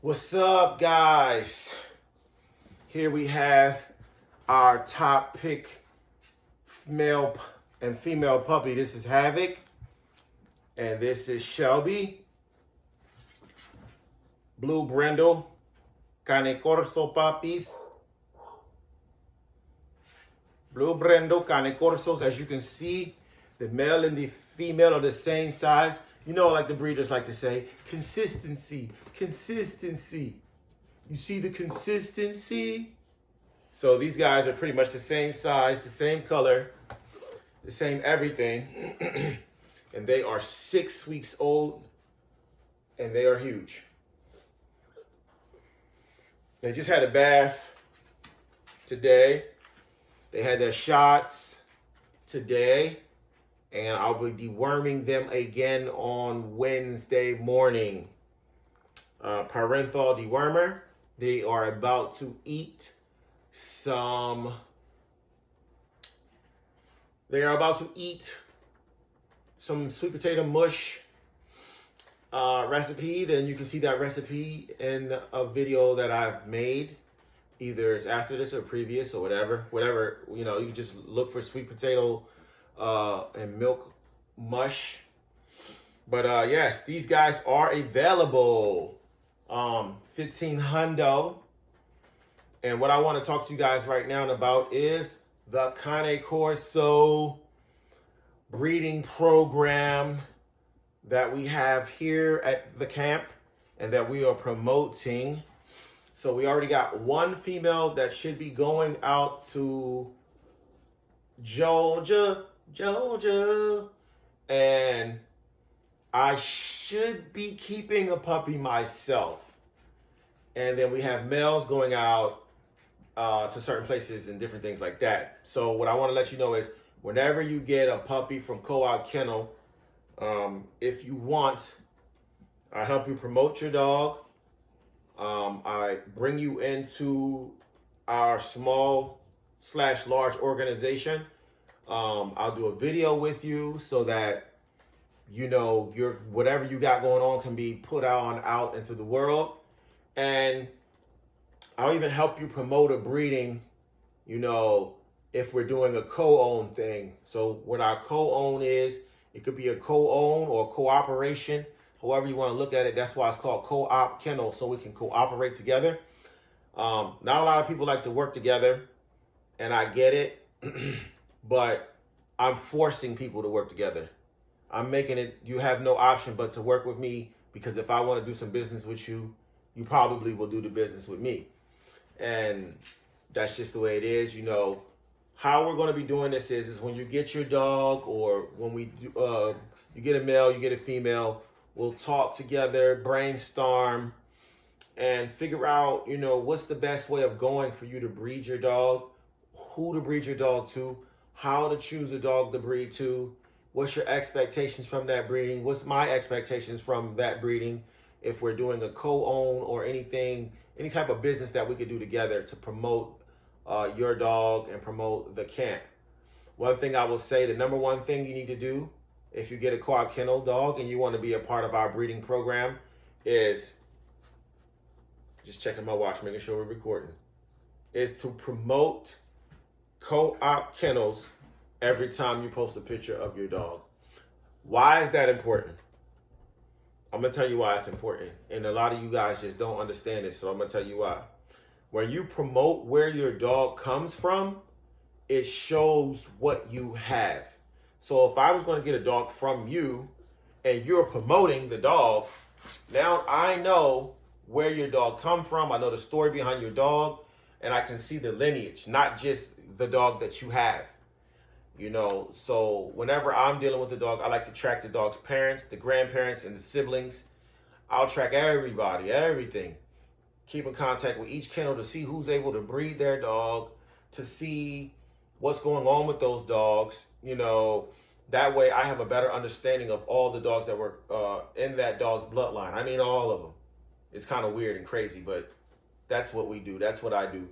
What's up, guys? Here we have our top pick male and female puppy. This is Havoc, and this is Shelby. Blue Brindle, Cane Corso puppies. Blue Brindle, Cane Corsos. As you can see, the male and the female are the same size. You know, like the breeders like to say, consistency, consistency. You see the consistency? So these guys are pretty much the same size, the same color, the same everything. And they are 6 weeks old, and they are huge. They just had a bath today. They had their shots today. And I'll be deworming them again on Wednesday morning. Parenthal dewormer. They are about to eat some. They are about to eat some sweet potato mush recipe. Then you can see that recipe in a video that I've made. Either it's after this or previous or whatever. Whatever, you know, you just look for sweet potato and milk mush. But yes, these guys are available. 15 hundo. And what I want to talk to you guys right now about is the Cane Corso breeding program that we have here at the camp and that we are promoting. So we already got one female that should be going out to Georgia, and I should be keeping a puppy myself. And then we have males going out to certain places and different things like that. So what I want to let you know is whenever you get a puppy from Co-op Kennel, if you want, I help you promote your dog. I bring you into our small/large organization. I'll do a video with you so that, you know, your whatever you got going on can be put out into the world. And I'll even help you promote a breeding, you know, if we're doing a co-own thing. So what our co-own is, it could be a co-own or cooperation, however you want to look at it. That's why it's called Co-op Kennel, so we can cooperate together. Not a lot of people like to work together, and I get it. But I'm forcing people to work together. I'm making it, you have no option but to work with me, because if I want to do some business with you, you probably will do the business with me. And that's just the way it is. You know, how we're going to be doing this is when you get your dog, or when we you get a male, you get a female, we'll talk together, brainstorm, and figure out, you know, what's the best way of going for you to breed your dog, who to breed your dog to, how to choose a dog to breed to, what's your expectations from that breeding, what's my expectations from that breeding, if we're doing a co-own or anything, any type of business that we could do together to promote your dog and promote the camp. One thing I will say, the number one thing you need to do if you get a Co-op Kennel dog and you want to be a part of our breeding program is, just checking my watch, making sure we're recording, is to promote Co-op Kennels every time you post a picture of your dog. Why is that important? I'm going to tell you why it's important. And a lot of you guys just don't understand it, so I'm going to tell you why. When you promote where your dog comes from, it shows what you have. So if I was going to get a dog from you and you're promoting the dog, now I know where your dog come from. I know the story behind your dog, and I can see the lineage, not just the dog that you have. You know, so whenever I'm dealing with the dog, I like to track the dog's parents, the grandparents, and the siblings. I'll track everybody, everything. Keep in contact with each kennel to see who's able to breed their dog, to see what's going on with those dogs. You know, that way I have a better understanding of all the dogs that were in that dog's bloodline. I mean, all of them. It's kind of weird and crazy, but that's what we do. That's what I do.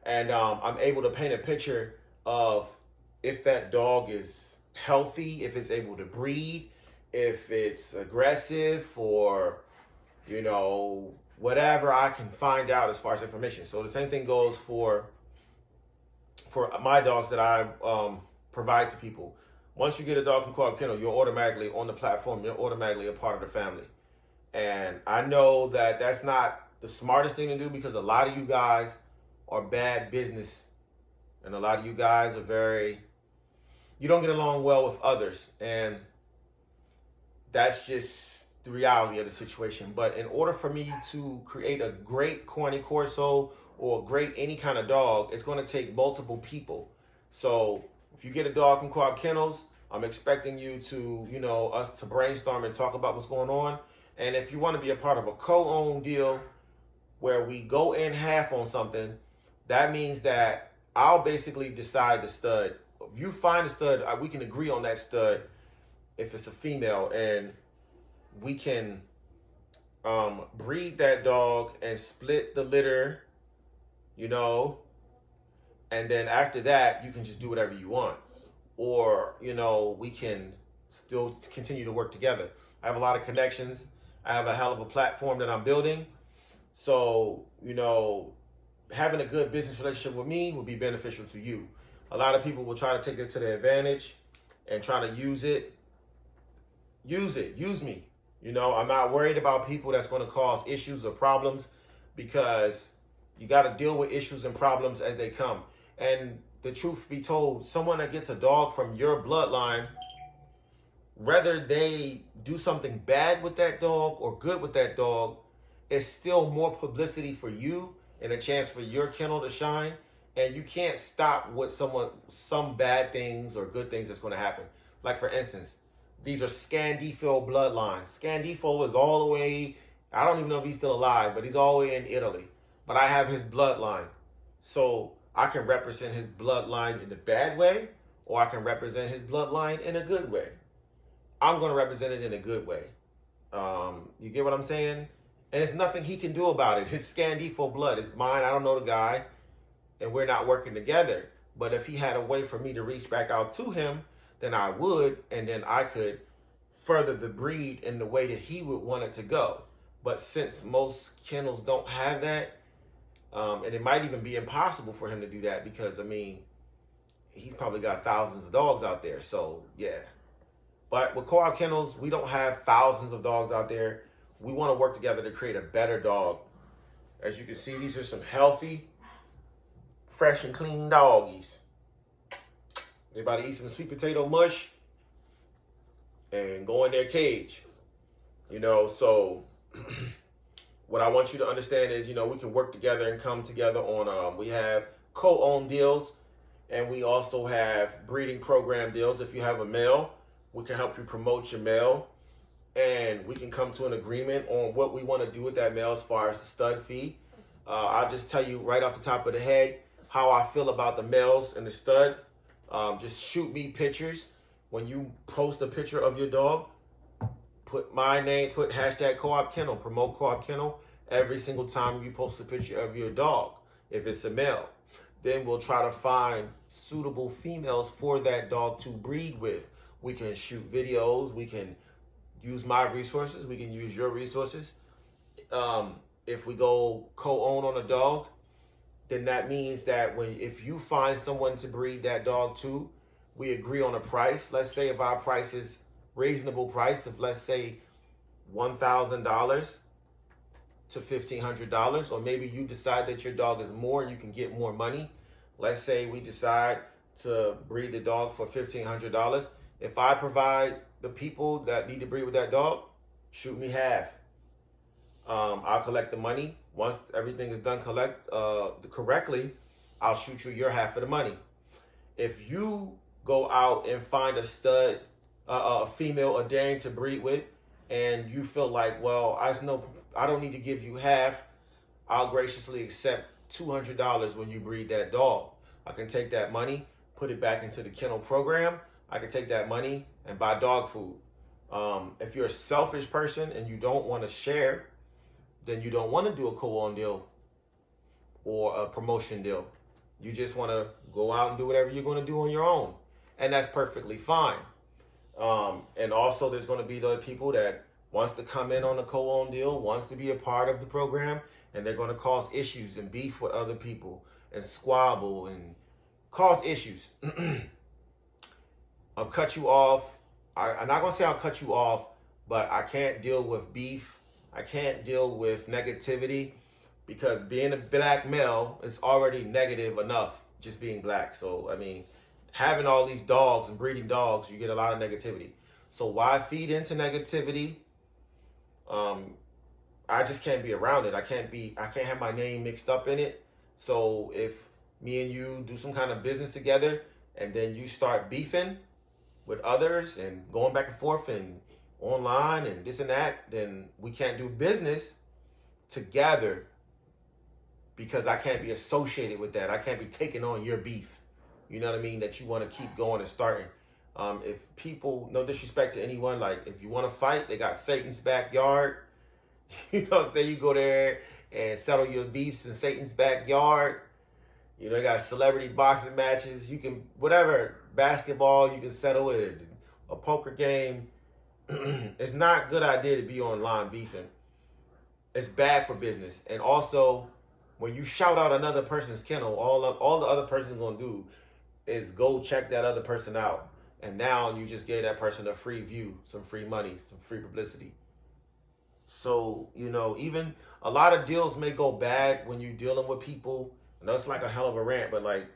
And I'm able to paint a picture of if that dog is healthy, if it's able to breed, if it's aggressive, or, you know, whatever I can find out as far as information. So the same thing goes for my dogs that I provide to people. Once you get a dog from Co-op Kennel, you're automatically on the platform. You're automatically a part of the family. And I know that that's not the smartest thing to do, because a lot of you guys are bad business. And a lot of you guys are you don't get along well with others. And that's just the reality of the situation. But in order for me to create a great Corny Corso or a great any kind of dog, it's going to take multiple people. So if you get a dog from Co-op Kennels, I'm expecting you to, us to brainstorm and talk about what's going on. And if you want to be a part of a co-owned deal where we go in half on something, that means that I'll basically decide the stud. If you find a stud, we can agree on that stud if it's a female, and we can breed that dog and split the litter, and then after that, you can just do whatever you want. Or, we can still continue to work together. I have a lot of connections. I have a hell of a platform that I'm building. So, having a good business relationship with me will be beneficial to you. A lot of people will try to take it to their advantage and try to use it. Use me. I'm not worried about people that's going to cause issues or problems, because you got to deal with issues and problems as they come. And the truth be told, someone that gets a dog from your bloodline, whether they do something bad with that dog or good with that dog, it's still more publicity for you and a chance for your kennel to shine. And you can't stop what some bad things or good things that's going to happen. Like, for instance, these are Scandifo bloodlines. Scandifo is all the way, I don't even know if he's still alive, but he's all the way in Italy. But I have his bloodline. So I can represent his bloodline in a bad way, or I can represent his bloodline in a good way. I'm going to represent it in a good way. You get what I'm saying? And there's nothing he can do about it. His Scandifo blood is mine. I don't know the guy, and we're not working together. But if he had a way for me to reach back out to him, then I would, and then I could further the breed in the way that he would want it to go. But since most kennels don't have that, and it might even be impossible for him to do that, because, he's probably got thousands of dogs out there. So, yeah. But with Co-op Kennels, we don't have thousands of dogs out there. We want to work together to create a better dog. As you can see, these are some healthy, fresh and clean doggies. They about to eat some sweet potato mush and go in their cage. So what I want you to understand is, we can work together and come together on, we have co-owned deals, and we also have breeding program deals. If you have a male, we can help you promote your male, and we can come to an agreement on what we want to do with that male as far as the stud fee. I'll just tell you right off the top of the head how I feel about the males and the stud. Just shoot me pictures. When you post a picture of your dog, put my name, put hashtag Co-op Kennel, promote Co-op Kennel every single time you post a picture of your dog, if it's a male. Then we'll try to find suitable females for that dog to breed with. We can shoot videos. We can use my resources. We can use your resources. If we go co-own on a dog, then that means that if you find someone to breed that dog to, we agree on a price. Let's say if our price is reasonable price of, let's say, $1,000 to $1,500, or maybe you decide that your dog is more and you can get more money. Let's say we decide to breed the dog for $1,500. If I provide the people that need to breed with that dog, shoot me half. I'll collect the money. Once everything is done correctly, I'll shoot you your half of the money. If you go out and find a stud, a female, a dame to breed with, and you feel like, well, I don't need to give you half, I'll graciously accept $200 when you breed that dog. I can take that money, put it back into the kennel program. I can take that money and buy dog food. If you're a selfish person and you don't want to share, then you don't want to do a co-own deal or a promotion deal. You just want to go out and do whatever you're going to do on your own. And that's perfectly fine. And also there's going to be the people that wants to come in on a co-own deal, wants to be a part of the program, and they're going to cause issues and beef with other people and squabble and cause issues. I'll cut you off. I'm not going to say I'll cut you off, but I can't deal with beef. I can't deal with negativity because being a black male is already negative enough just being black. So, I mean, having all these dogs and breeding dogs, you get a lot of negativity. So why feed into negativity? I just can't be around it. I can't have my name mixed up in it. So if me and you do some kind of business together and then you start beefing with others and going back and forth and online and this and that, then we can't do business together because I can't be associated with that. I can't be taking on your beef. You know what I mean? That you want to keep going and starting. If people, no disrespect to anyone, like if you want to fight, they got Satan's backyard. You know what I'm saying? You go there and settle your beefs in Satan's backyard. You know, they got celebrity boxing matches. You can, whatever, basketball, you can settle it. A poker game. It's not a good idea to be online beefing. It's bad for business. And also, when you shout out another person's kennel, all the other person's going to do is go check that other person out. And now you just gave that person a free view, some free money, some free publicity. So, you know, even a lot of deals may go bad when you're dealing with people. I know it's like a hell of a rant, but like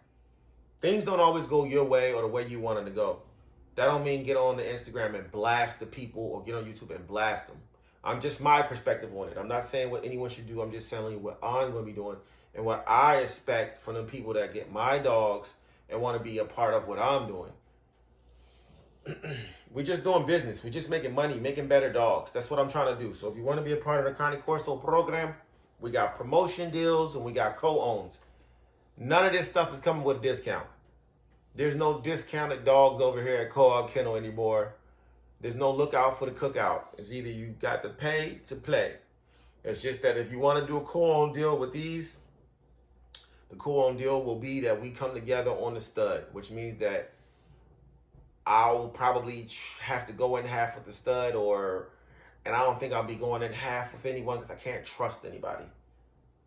things don't always go your way or the way you want them to go. That don't mean get on the Instagram and blast the people or get on YouTube and blast them. I'm just my perspective on it. I'm not saying what anyone should do. I'm just telling you what I'm going to be doing and what I expect from the people that get my dogs and want to be a part of what I'm doing. We're just doing business. We're just making money, making better dogs. That's what I'm trying to do. So if you want to be a part of the Cane Corso program, we got promotion deals and we got co-owns. None of this stuff is coming with a discount. There's no discounted dogs over here at Co-op Kennel anymore. There's no lookout for the cookout. It's either you got to pay to play. It's just that if you want to do a co-own deal with these, the co-own deal will be that we come together on the stud, which means that I'll probably have to go in half with the stud and I don't think I'll be going in half with anyone because I can't trust anybody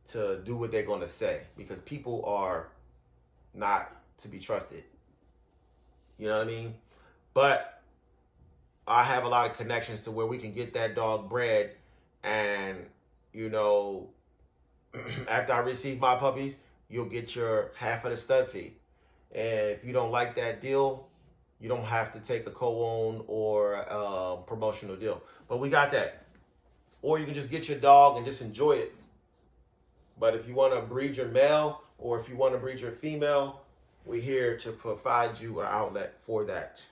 to do what they're going to say because people are not to be trusted. You know what I mean? But I have a lot of connections to where we can get that dog bred and, you know, after I receive my puppies, you'll get your half of the stud fee. And if you don't like that deal, you don't have to take a co-own or a promotional deal. But we got that. Or you can just get your dog and just enjoy it. But if you want to breed your male or if you want to breed your female, we're here to provide you an outlet for that.